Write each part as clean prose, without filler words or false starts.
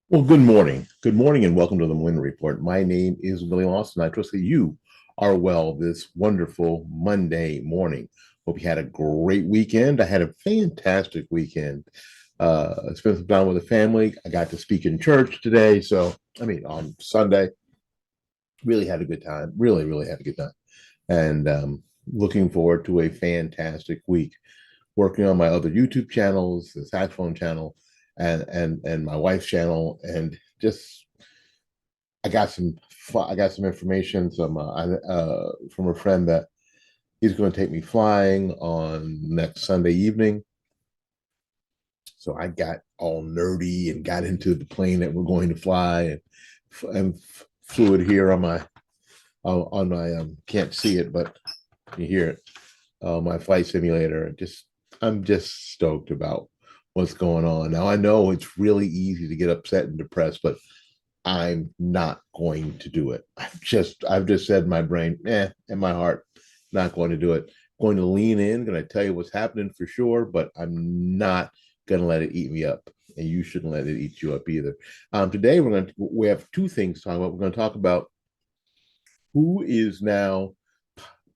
Well, good morning. Good morning, and welcome to the Morning Report. My name is Willie Austin. I trust that you are well this wonderful Monday morning. Hope you had a great weekend. I had a fantastic weekend. I spent some time with the family. I got to speak in church today. On Sunday, really had a good time. Really had a good time. And looking forward to a fantastic week working on my other YouTube channels, the saxophone channel, and my wife's channel, and just I got some information from a friend that he's going to take me flying on next Sunday evening. So I got all nerdy and got into the plane that we're going to fly and flew it here on my can't see it but you hear it my flight simulator. I'm just stoked about what's going on now. I know it's really easy to get upset and depressed, but I'm not going to do it. I've just said in my brain, in my heart, not going to do it. Going to lean in, going to tell you what's happening for sure, but I'm not going to let it eat me up. And you shouldn't let it eat you up either. Today we have two things to talk about. We're going to talk about who is now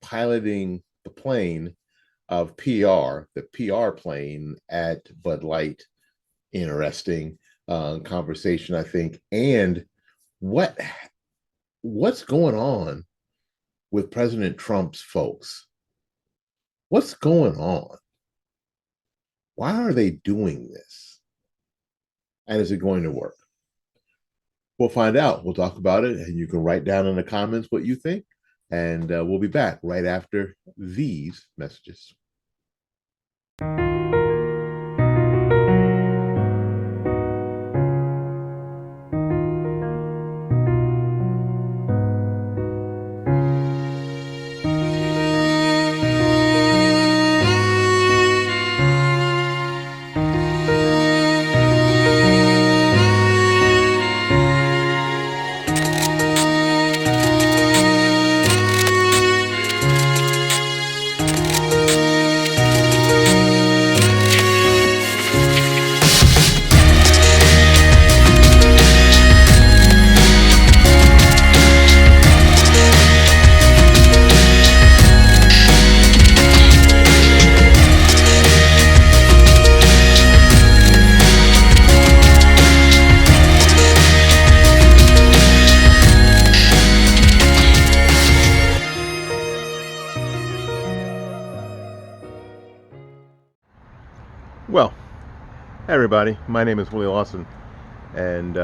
piloting the plane of PR, the PR plane at Bud Light. Interesting conversation, I think. And what what's going on with President Trump's folks? What's going on? Why are they doing this? And is it going to work? We'll find out. We'll talk about it, and you can write down in the comments what you think. And we'll be back right after these messages. Well, hey everybody, my name is Willie Lawson, and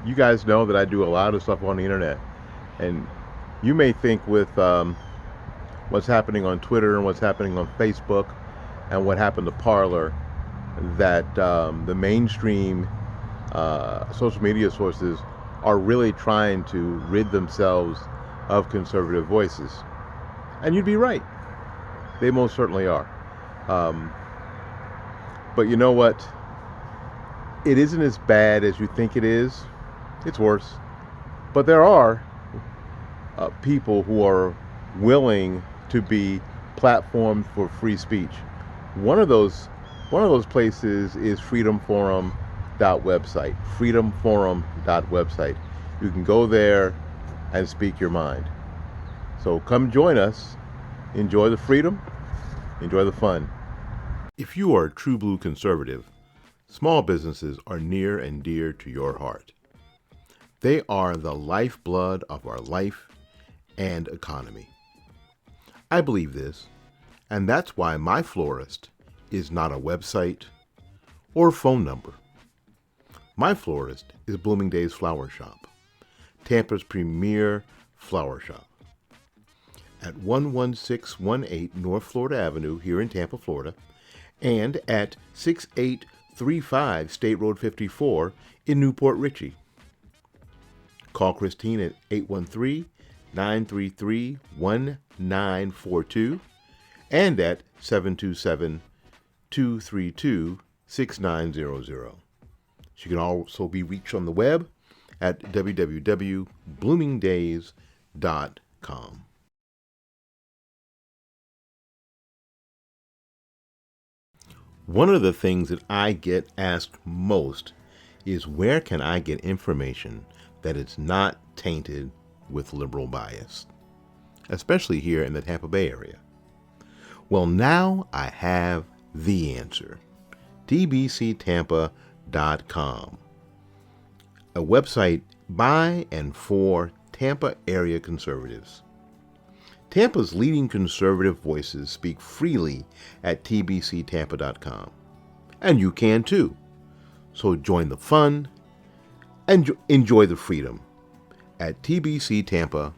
you guys know that I do a lot of stuff on the internet. And you may think with what's happening on Twitter and what's happening on Facebook and what happened to Parler that the mainstream social media sources are really trying to rid themselves of conservative voices. And you'd be right. They most certainly are. Um, but you know what? It isn't as bad as you think it is. It's worse. But there are people who are willing to be platformed for free speech. One of those one of those places is freedomforum.website. Freedomforum.website. You can go there and speak your mind. So come join us. Enjoy the freedom. Enjoy the fun. If you are a true blue conservative, small businesses are near and dear to your heart. They are the lifeblood of our life and economy. I believe this, and that's why my florist is not a website or phone number. My florist is Blooming Days Flower Shop, Tampa's premier flower shop. At 11618 North Florida Avenue here in Tampa, Florida, and at 6835 State Road 54 in Newport Richey. Call Christine at 813-933-1942 and at 727-232-6900. She can also be reached on the web at www.bloomingdays.com. One of the things that I get asked most is where can I get information that is not tainted with liberal bias, especially here in the Tampa Bay area? Well, now I have the answer. tbctampa.com, a website by and for Tampa area conservatives. Tampa's leading conservative voices speak freely at tbctampa.com, and you can too. So join the fun and enjoy the freedom at tbctampa.com.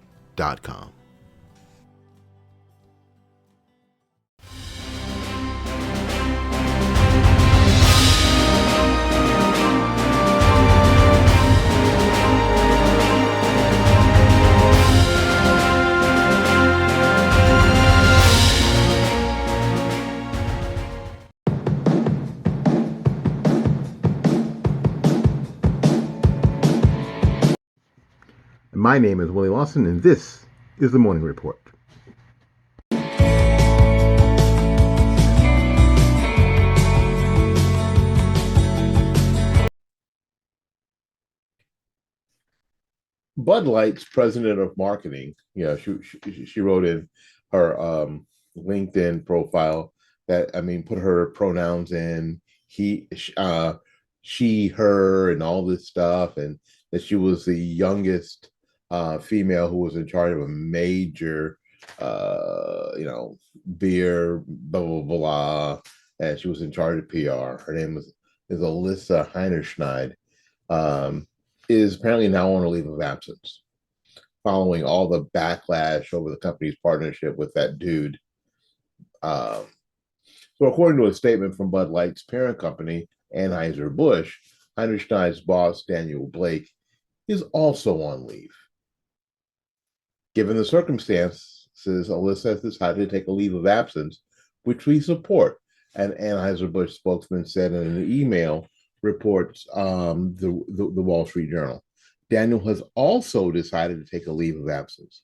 My name is Willie Lawson, and this is the Morning Report. Bud Light's president of marketing, she wrote in her LinkedIn profile that, put her pronouns in she, her, and all this stuff, and that she was the youngest female who was in charge of a major, beer, blah, blah, blah, and she was in charge of PR. Her name is Alyssa Heinerscheid. Is apparently now on a leave of absence following all the backlash over the company's partnership with that dude. So according to a statement from Bud Light's parent company, Anheuser-Busch, Heinerscheid's boss, Daniel Blake, is also on leave. Given the circumstances, Alyssa has decided to take a leave of absence, which we support, an Anheuser-Busch spokesman said in an email, reports the Wall Street Journal. Daniel has also decided to take a leave of absence.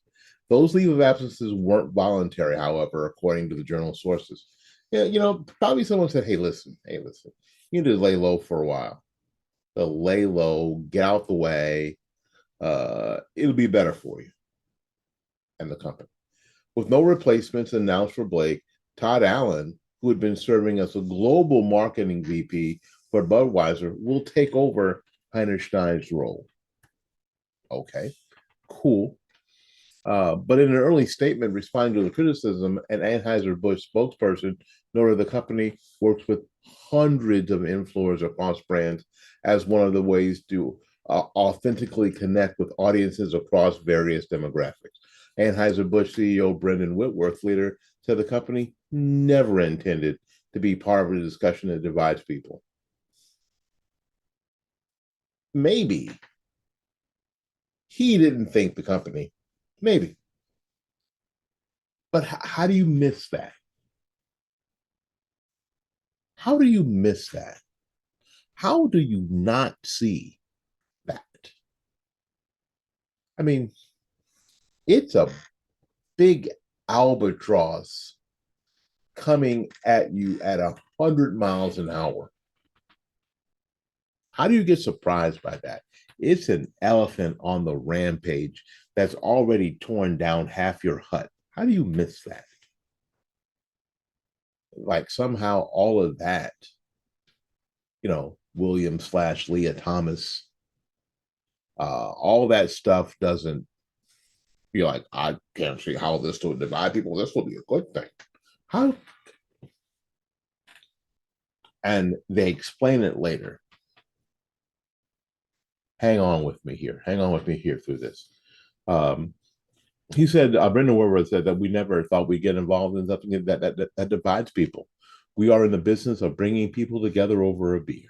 Those leave of absences weren't voluntary, however, according to the journal sources. Probably someone said, hey, listen, you need to lay low for a while. Lay low, get out the way. It'll be better for you and the company. With no replacements announced for Blake, Todd Allen, who had been serving as a global marketing VP for Budweiser, will take over Heinerschein's role. Okay, cool. But in an early statement responding to the criticism, an Anheuser-Busch spokesperson noted the company works with hundreds of influencers across brands as one of the ways to authentically connect with audiences across various demographics. Anheuser-Busch CEO Brendan Whitworth later said the company never intended to be part of a discussion that divides people. Maybe he didn't think the company, maybe. But how do you miss that? How do you miss that? How do you not see that? It's a big albatross coming at you at 100 miles an hour. How do you get surprised by that? It's an elephant on the rampage that's already torn down half your hut. How do you miss that? Like somehow all of that, William / Leah Thomas, all that stuff doesn't be like, I can't see how this will divide people. This will be a good thing. How? And they explain it later. Hang on with me here through this. He said, Brendan Whitworth said that we never thought we'd get involved in something that divides people. We are in the business of bringing people together over a beer.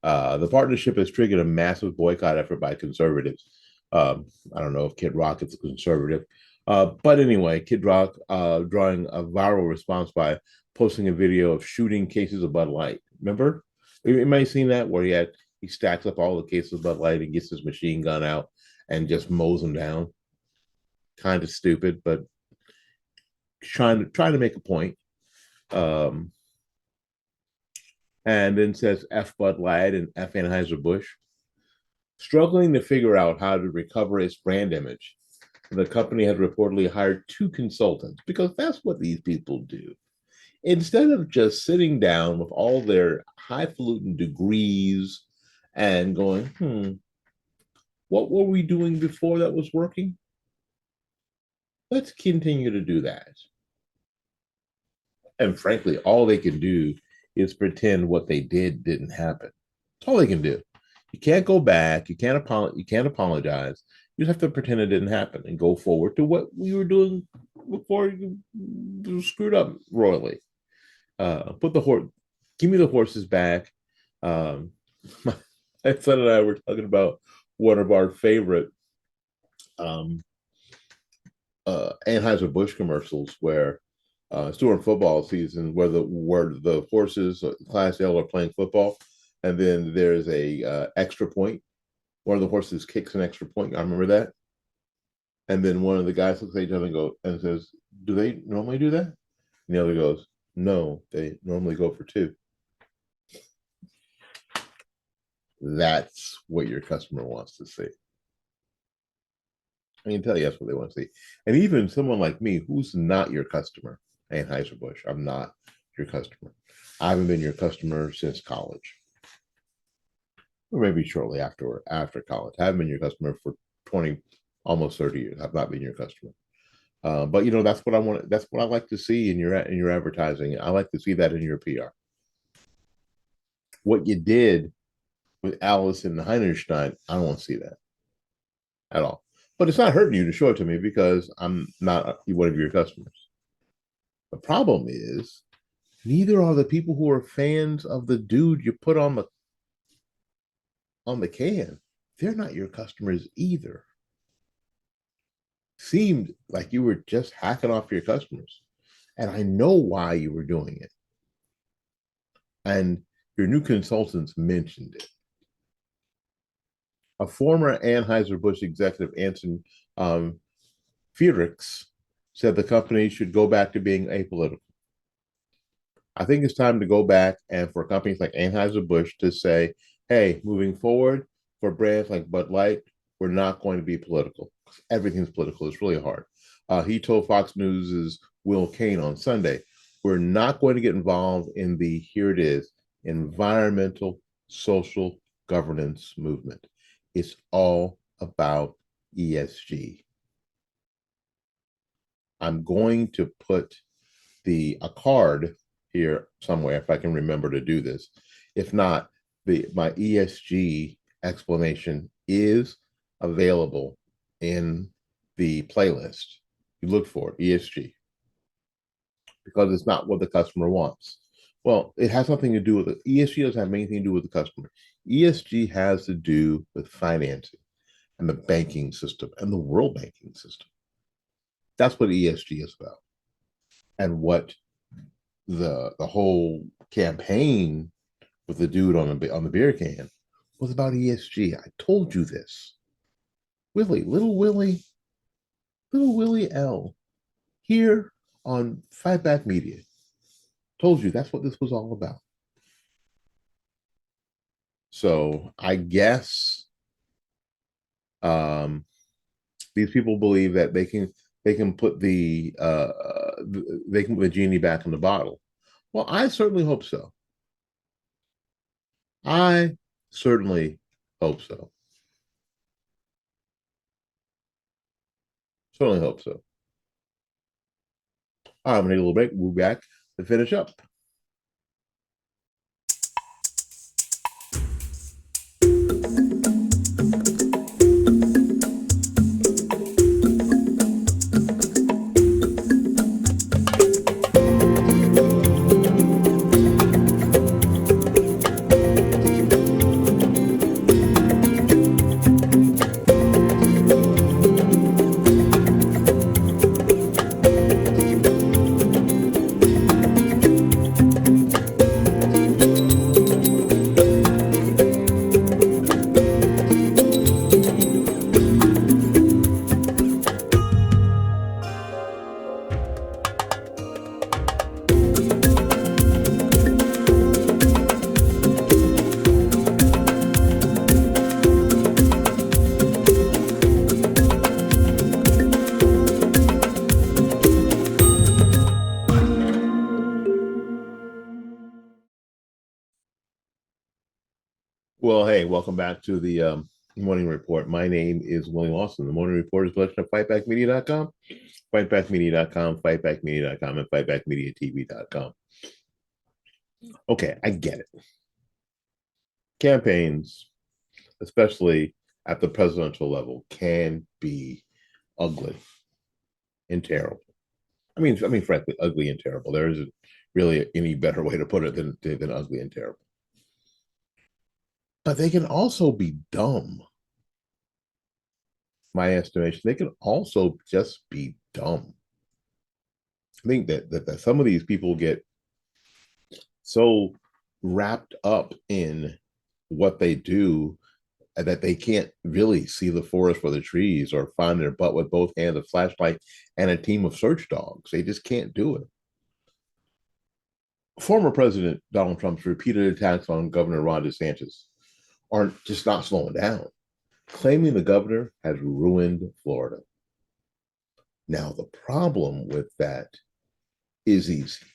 The partnership has triggered a massive boycott effort by conservatives. I don't know if Kid Rock is a conservative, but anyway, Kid Rock drawing a viral response by posting a video of shooting cases of Bud Light. Remember? You might have seen that where he stacks up all the cases of Bud Light and gets his machine gun out and just mows them down. Kind of stupid, but trying to make a point. and then says F Bud Light and F Anheuser-Busch, struggling to figure out how to recover its brand image. The company had reportedly hired two consultants because that's what these people do. Instead of just sitting down with all their highfalutin degrees and going, what were we doing before that was working? Let's continue to do that. And frankly, all they can do is pretend what they did didn't happen. That's all they can do. You can't go back. You can't apologize. You just have to pretend it didn't happen and go forward to what we were doing before you screwed up royally. Give me the horses back. My son and I were talking about one of our favorite Anheuser-Busch commercials where it's during football season where the horses, Class L, are playing football, and then there's a extra point. One of the horses kicks an extra point. I remember that. And then one of the guys looks at each other and says, "Do they normally do that?" And the other goes, "No, they normally go for two." That's what your customer wants to see. I can tell you that's what they want to see. And even someone like me, who's not your customer, Anheuser-Busch, I'm not your customer. I haven't been your customer since college, or maybe shortly after college. I haven't been your customer for 20, almost 30 years. I've not been your customer. But that's what I want. That's what I like to see in your advertising. I like to see that in your PR. What you did with Allison Heinerstein, I don't want to see that at all. But it's not hurting you to show it to me because I'm not one of your customers. The problem is, neither are the people who are fans of the dude you put on the can. They're not your customers either. Seemed like you were just hacking off your customers. And I know why you were doing it. And your new consultants mentioned it. A former Anheuser-Busch executive, Anson Friedrichs, said the company should go back to being apolitical. I think it's time to go back and for companies like Anheuser-Busch to say, hey, moving forward, for brands like Bud Light, we're not going to be political. Everything's political. It's really hard. He told Fox News' Will Cain on Sunday, we're not going to get involved in the, here it is, environmental, social governance movement. It's all about ESG. I'm going to put a card here somewhere if I can remember to do this. If not, my ESG explanation is available in the playlist. You look for it, ESG, because it's not what the customer wants. Well, it has something to do with it. ESG doesn't have anything to do with the customer. ESG has to do with financing and the banking system and the world banking system. That's what ESG is about. And what the whole campaign with the dude on the beer can was about ESG. I told you this. Little Willie L, here on Fight Back Media. Told you that's what this was all about. So I guess these people believe that they can put the genie back in the bottle. Well, I certainly hope so. I certainly hope so. Certainly hope so. I'm gonna take a little break. We'll be back to finish up. Well, hey, welcome back to the Morning Report. My name is William Lawson. The Morning Report is a collection of fightbackmedia.com, fightbackmedia.com, fightbackmedia.com, and fightbackmediatv.com. Okay, I get it. Campaigns, especially at the presidential level, can be ugly and terrible. I mean, frankly, ugly and terrible. There isn't really any better way to put it than ugly and terrible. But they can also be dumb. My estimation, they can also just be dumb. I think that some of these people get so wrapped up in what they do that they can't really see the forest for the trees or find their butt with both hands, a flashlight, and a team of search dogs. They just can't do it. Former President Donald Trump's repeated attacks on Governor Ron DeSantis are just not slowing down, claiming the governor has ruined Florida. Now, the problem with that is easy.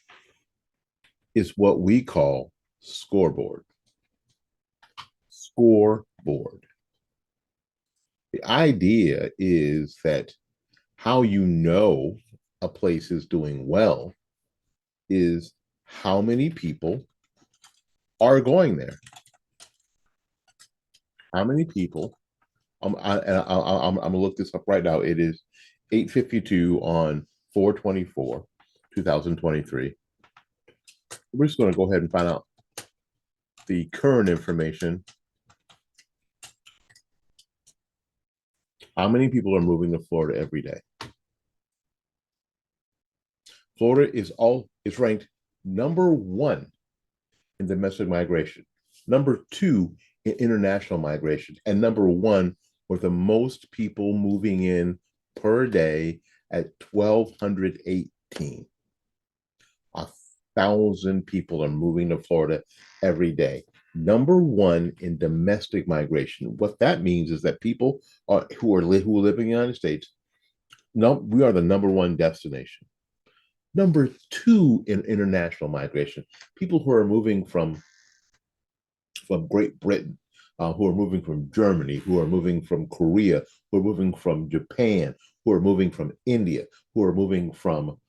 It's what we call scoreboard. Scoreboard. The idea is that how you know a place is doing well is how many people are going there. How many people? I'm gonna look this up right now. It is 8:52 on 4/24, 2023. We're just going to go ahead and find out the current information. How many people are moving to Florida every day? Florida is ranked number 1 in domestic migration, number 2 in international migration, and number 1 with the most people moving in per day at 1,218. 1,000 people are moving to Florida every day. Number 1 in domestic migration. What that means is that people who live in the United States, no, we are the number 1 destination. Number 2 in international migration, people who are moving from Great Britain, who are moving from Germany, who are moving from Korea, who are moving from Japan, who are moving from India, who are moving from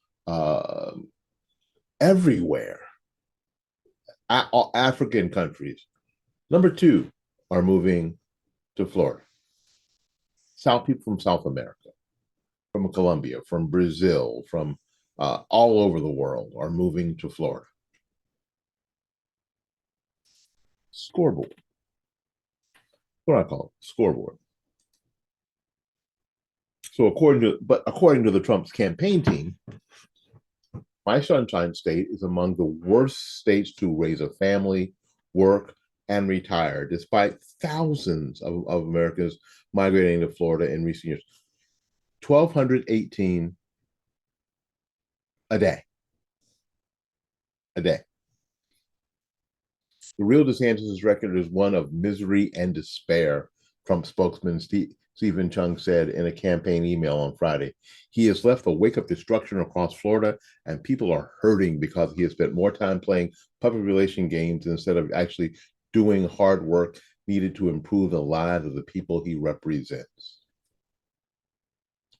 everywhere, African countries. Number 2 are moving to Florida. People from South America, from Colombia, from Brazil, from all over the world are moving to Florida. Scoreboard. What do I call it? Scoreboard. So according to the Trump's campaign team, my Sunshine State is among the worst states to raise a family, work, and retire, despite thousands of Americans migrating to Florida in recent years. 1,218 a day. A day. The real DeSantis' record is one of misery and despair, Trump spokesman Stephen Chung said in a campaign email on Friday. He has left a wake of destruction across Florida, and people are hurting because he has spent more time playing public relation games instead of actually doing hard work needed to improve the lives of the people he represents.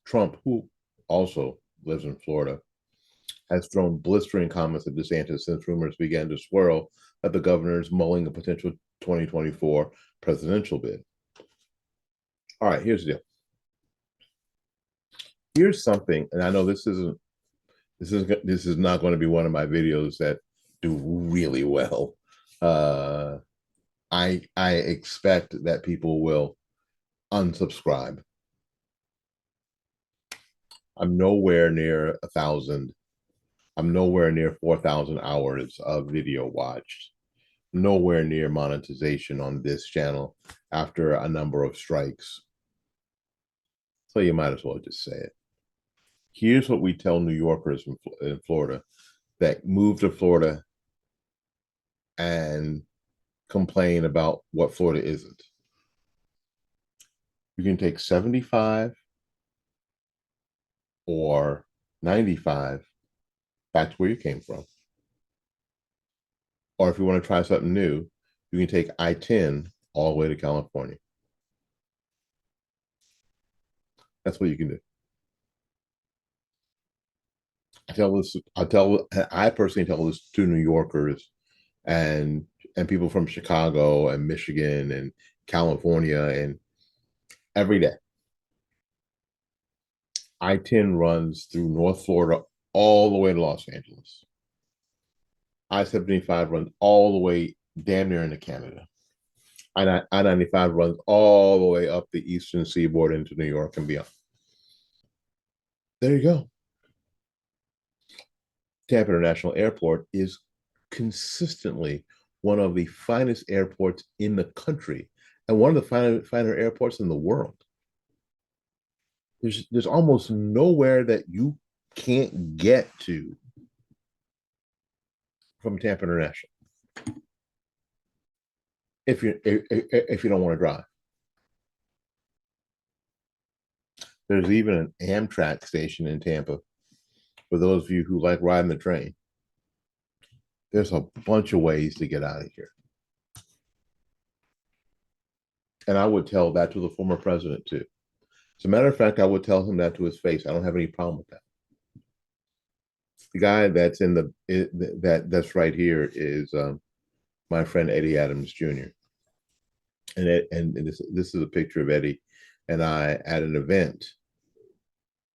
Trump, who also lives in Florida, has thrown blistering comments at DeSantis since rumors began to swirl that the governor is mulling a potential 2024 presidential bid. All right, here's the deal. Here's something, and I know this is not going to be one of my videos that do really well. I expect that people will unsubscribe. I'm nowhere near 1,000. I'm nowhere near 4,000 hours of video watched. Nowhere near monetization on this channel after a number of strikes. So you might as well just say it. Here's what we tell New Yorkers in Florida that move to Florida and complain about what Florida isn't. You can take 75 or 95 back to where you came from. Or if you want to try something new, you can take I-10 all the way to California. That's what you can do. I personally tell this to New Yorkers and people from Chicago and Michigan and California and every day. I-10 runs through North Florida all the way to Los Angeles. I-75 runs all the way damn near into Canada. I-95 runs all the way up the eastern seaboard into New York and beyond. There you go. Tampa International Airport is consistently one of the finest airports in the country and one of the finer airports in the world. There's almost nowhere that you can't get to from Tampa International if you don't want to drive. There's even an Amtrak station in Tampa for those of you who like riding the train. There's a bunch of ways to get out of here. And I would tell that to the former president too. As a matter of fact, I would tell him that to his face. I don't have any problem with that. The guy that's that's right here is my friend Eddie Adams Jr. And this is a picture of Eddie and I at an event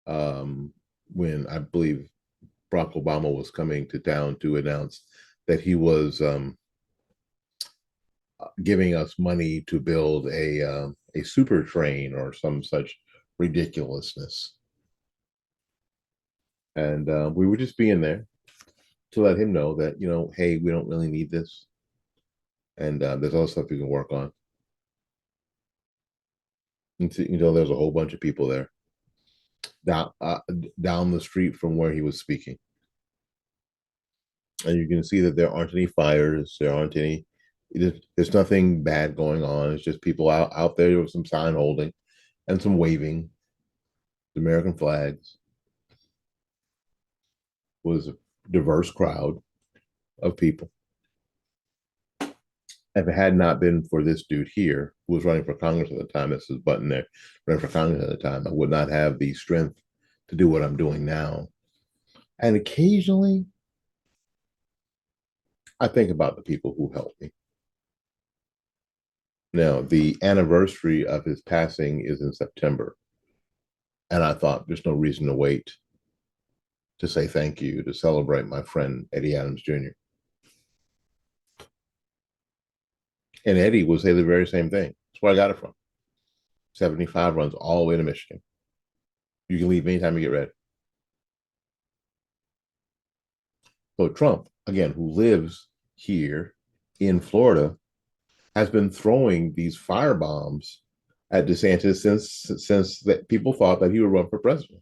when I believe Barack Obama was coming to town to announce that he was giving us money to build a super train or some such ridiculousness. And we were just being there to let him know that, hey, we don't really need this. And there's other stuff we can work on. And there's a whole bunch of people there down the street from where he was speaking. And you can see that there aren't any fires. There aren't any, there's nothing bad going on. It's just people out there with some sign holding and some waving, the American flags. It was a diverse crowd of people. If it had not been for this dude here, who was running for Congress at the time, that's his button there, running for Congress at the time, I would not have the strength to do what I'm doing now. And occasionally, I think about the people who helped me. Now, the anniversary of his passing is in September. And I thought there's no reason to wait to say thank you, to celebrate my friend Eddie Adams Jr. And Eddie would say the very same thing. That's where I got it from. 75 runs all the way to Michigan. You can leave anytime you get ready. So Trump, again, who lives here in Florida, has been throwing these fire bombs at DeSantis since that people thought that he would run for president.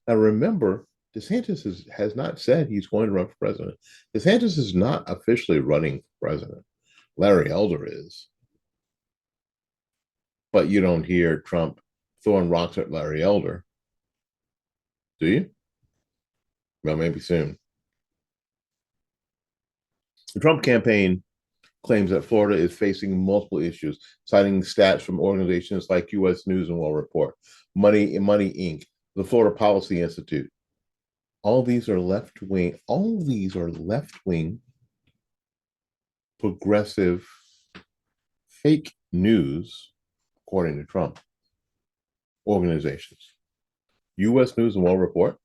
Now remember, DeSantis has not said he's going to run for president. DeSantis is not officially running for president. Larry Elder is. But you don't hear Trump throwing rocks at Larry Elder. Do you? Well, maybe soon. The Trump campaign claims that Florida is facing multiple issues, citing stats from organizations like U.S. News and World Report, Money Inc., the Florida Policy Institute. All these are left-wing. All these are left-wing, progressive, fake news, according to Trump, organizations. U.S. News and World Report.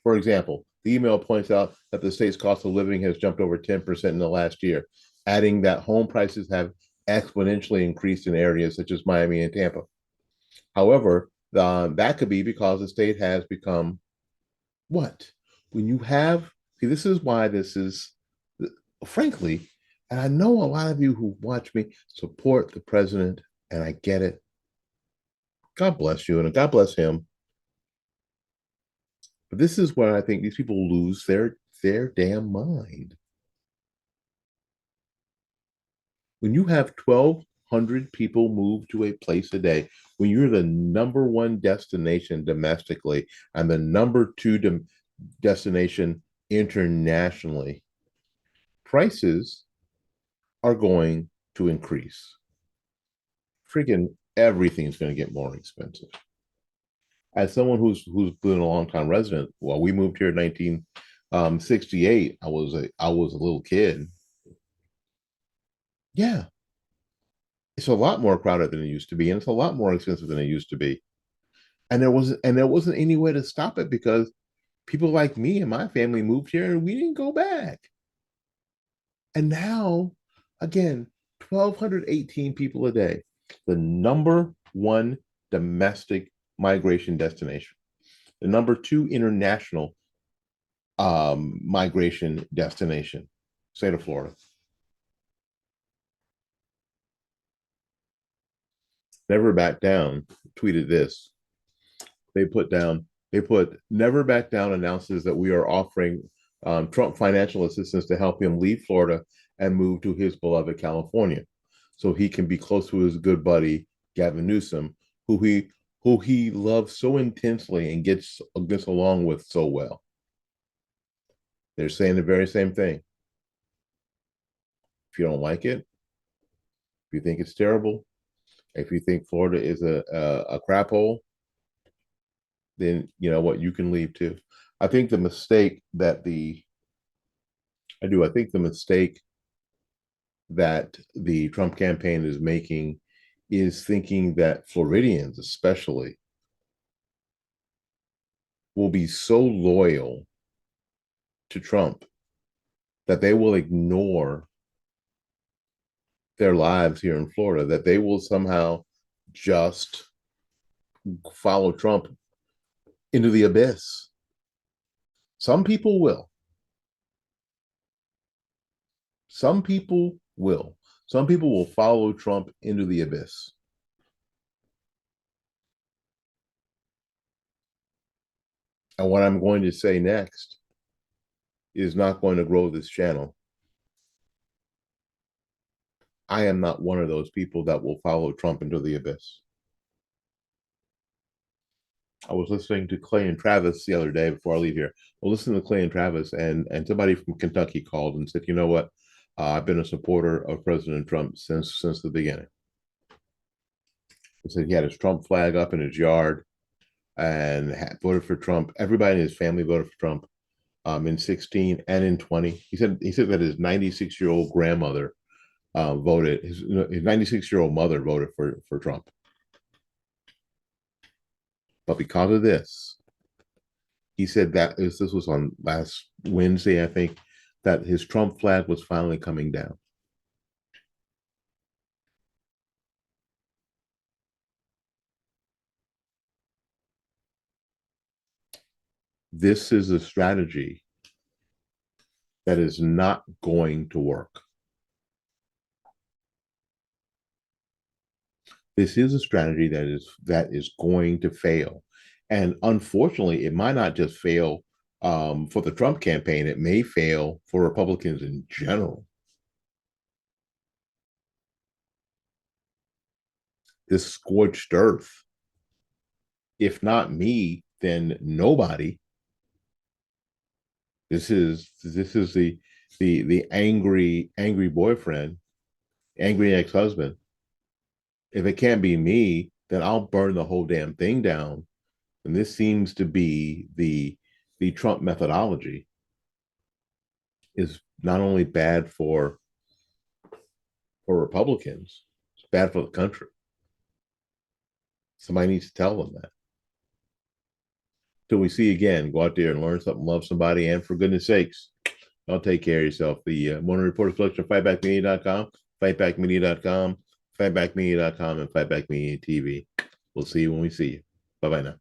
For example, the email points out that the state's cost of living has jumped over 10% in the last year, adding that home prices have exponentially increased in areas such as Miami and Tampa. However, that could be because the state has become what? When you have, see, this is why this is, frankly, and I know a lot of you who watch me support the president, and I get it. God bless you, and God bless him. But this is where I think these people lose their damn mind. When you have 1,200 people move to a place a day, when you're the number one destination domestically and the number two destination internationally, prices are going to increase. Freaking everything's going to get more expensive. As someone who's been a long time resident, well, we moved here in 1968. I was a little kid. Yeah, it's a lot more crowded than it used to be, and it's a lot more expensive than it used to be. And there wasn't any way to stop it because people like me and my family moved here and we didn't go back. And now, again, 1,218 people a day, the number one domestic migration destination, the number two international migration destination, state of Florida. Never Back Down tweeted this. They put Never Back Down announces that we are offering Trump financial assistance to help him leave Florida and move to his beloved California, so he can be close to his good buddy Gavin Newsom, who he loves so intensely and gets along with so well. They're saying the very same thing. If you don't like it, if you think it's terrible, if you think Florida is a crap hole, then you know what, you can leave too. I think the mistake that the I do. I think the mistake that the Trump campaign is making is thinking that Floridians, especially, will be so loyal to Trump that they will ignore their lives here in Florida, that they will somehow just follow Trump into the abyss. Some people will. Some people will. Some people will follow Trump into the abyss. And what I'm going to say next is not going to grow this channel. I am not one of those people that will follow Trump into the abyss. I was listening to Clay and Travis the other day before I leave here. Well, listen to Clay and Travis, and somebody from Kentucky called and said, "You know what? I've been a supporter of President Trump since the beginning." He said he had his Trump flag up in his yard and voted for Trump. Everybody in his family voted for Trump in 16 and in 20. He said that his 96-year-old grandmother voted. His 96-year-old mother voted for Trump. But because of this, he said that this was on last Wednesday, I think, that his Trump flag was finally coming down. This is a strategy that is not going to work. This is a strategy that is going to fail. And unfortunately, it might not just fail for the Trump campaign, it may fail for Republicans in general. This scorched earth, if not me, then nobody. This is the angry boyfriend, angry ex-husband. If it can't be me, then I'll burn the whole damn thing down. And this seems to be the Trump methodology. Is not only bad for Republicans, it's bad for the country. Somebody needs to tell them that. Till we see you again, go out there and learn something, love somebody, and for goodness sakes, don't take care of yourself. The Morning Reporter Collection, fightbackmedia.com, fightbackmedia.com, fightbackmedia.com, and Fightback Media TV. We'll see you when we see you. Bye-bye now.